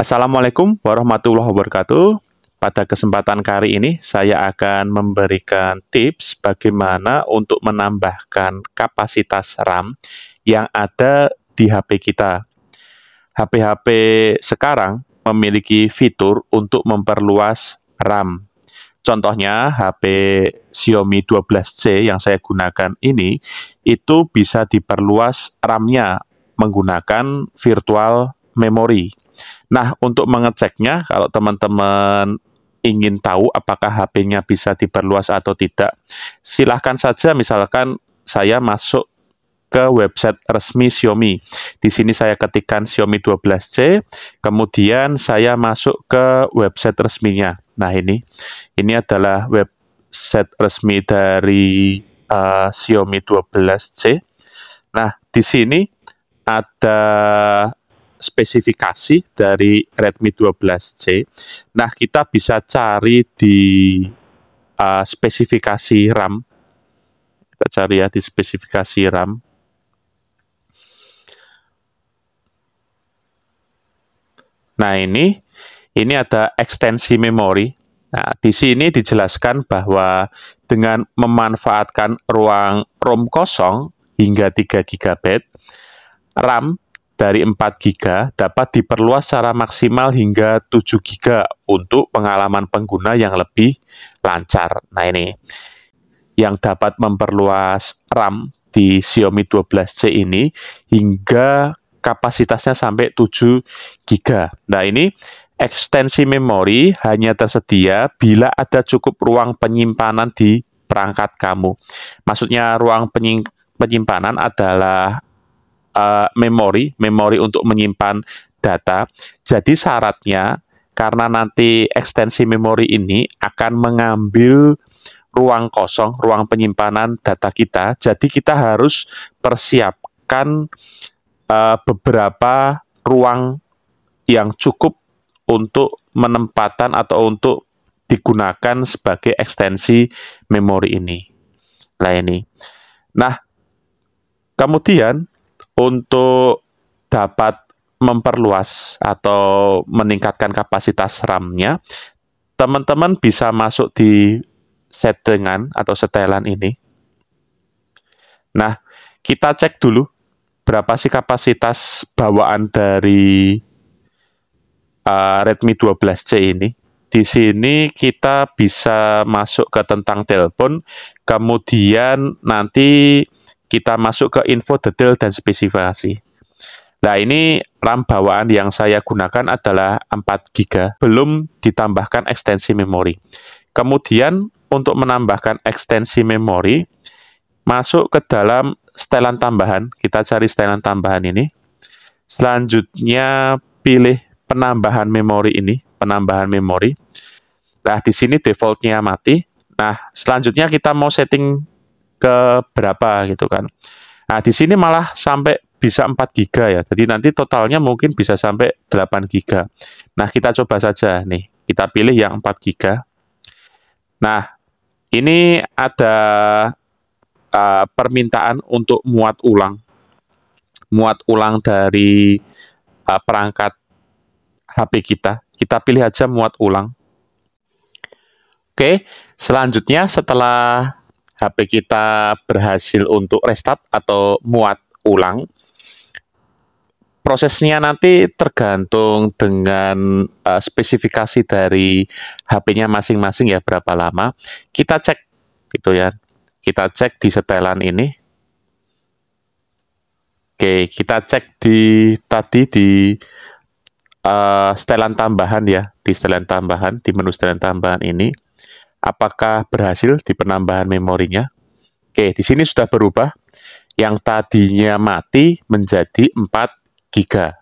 Assalamualaikum warahmatullahi wabarakatuh. Pada kesempatan kali ini, saya akan memberikan tips bagaimana untuk menambahkan kapasitas RAM yang ada di HP kita. HP-HP sekarang memiliki fitur untuk memperluas RAM. Contohnya, HP Xiaomi 12C yang saya gunakan ini, itu bisa diperluas RAM-nya menggunakan virtual memory. Nah, untuk mengeceknya, kalau teman-teman ingin tahu apakah HP-nya bisa diperluas atau tidak, silahkan saja misalkan saya masuk ke website resmi Xiaomi. Di sini saya ketikkan Xiaomi 12C, kemudian saya masuk ke website resminya. Nah, ini adalah website resmi dari Xiaomi 12C. Nah, di sini ada spesifikasi dari Redmi 12C. Nah, kita bisa cari di spesifikasi RAM. Kita cari ya di spesifikasi RAM. Nah, ini ada ekstensi memori. Nah, di sini dijelaskan bahwa dengan memanfaatkan ruang ROM kosong hingga 3 GB, RAM dari 4 GB dapat diperluas secara maksimal hingga 7 GB untuk pengalaman pengguna yang lebih lancar. Nah, ini yang dapat memperluas RAM di Xiaomi 12C ini hingga kapasitasnya sampai 7 GB. Nah, ini ekstensi memori hanya tersedia bila ada cukup ruang penyimpanan di perangkat kamu. Maksudnya ruang penyimpanan adalah memori untuk menyimpan data. Jadi syaratnya, karena nanti ekstensi memori ini akan mengambil ruang kosong, ruang penyimpanan data kita, jadi kita harus persiapkan beberapa ruang yang cukup untuk menempatan atau untuk digunakan sebagai ekstensi memori ini. Nah, kemudian untuk dapat memperluas atau meningkatkan kapasitas RAM-nya, teman-teman bisa masuk di settingan atau setelan ini. Nah, kita cek dulu berapa sih kapasitas bawaan dari Redmi 12C ini. Di sini kita bisa masuk ke tentang telepon, kemudian nanti kita masuk ke info detail dan spesifikasi. Nah, ini RAM bawaan yang saya gunakan adalah 4 GB, belum ditambahkan ekstensi memori. Kemudian, untuk menambahkan ekstensi memori, masuk ke dalam setelan tambahan. Kita cari setelan tambahan ini. Selanjutnya, pilih penambahan memori ini, penambahan memori. Nah, di sini default-nya mati. Nah, selanjutnya kita mau setting ke berapa gitu kan. Nah, di sini malah sampai bisa 4 GB ya. Jadi nanti totalnya mungkin bisa sampai 8 GB. Nah, kita coba saja nih. Kita pilih yang 4 GB. Nah, ini ada permintaan untuk muat ulang. Muat ulang dari perangkat HP kita. Kita pilih aja muat ulang. Oke, selanjutnya setelah HP kita berhasil untuk restart atau muat ulang, prosesnya nanti tergantung dengan spesifikasi dari HP-nya masing-masing ya, berapa lama. Kita cek gitu ya. Kita cek di setelan ini. Oke, kita cek di setelan tambahan ya, di setelan tambahan, di menu setelan tambahan ini. Apakah berhasil di penambahan memorinya? Oke, di sini sudah berubah. Yang tadinya mati menjadi 4 GB.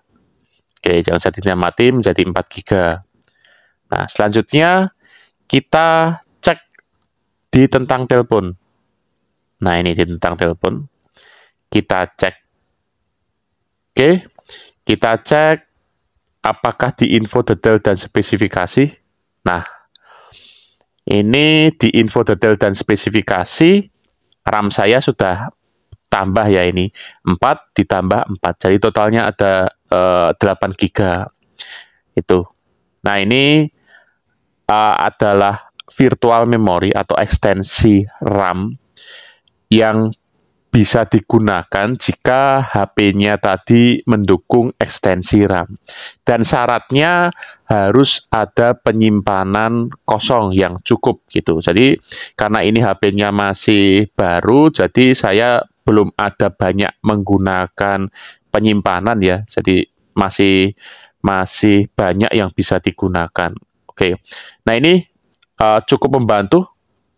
Oke, yang tadinya mati menjadi 4 GB. Nah, selanjutnya kita cek di tentang telepon. Nah, ini di tentang telepon. Kita cek. Oke, kita cek apakah di info detail dan spesifikasi. Nah, ini di info detail dan spesifikasi, RAM saya sudah tambah ya ini. 4 ditambah 4. Jadi totalnya ada 8 GB. Itu. Nah, ini adalah virtual memory atau ekstensi RAM yang bisa digunakan jika HP-nya tadi mendukung ekstensi RAM. Dan syaratnya harus ada penyimpanan kosong yang cukup gitu. Jadi karena ini HP-nya masih baru, jadi saya belum ada banyak menggunakan penyimpanan ya. Jadi masih banyak yang bisa digunakan. Oke. Nah, ini cukup membantu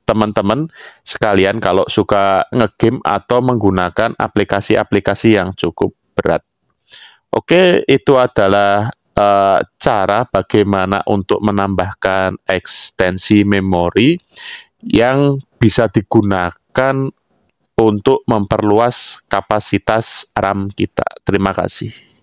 teman-teman sekalian kalau suka ngegame atau menggunakan aplikasi-aplikasi yang cukup berat. Oke, itu adalah cara bagaimana untuk menambahkan ekstensi memori yang bisa digunakan untuk memperluas kapasitas RAM kita. Terima kasih.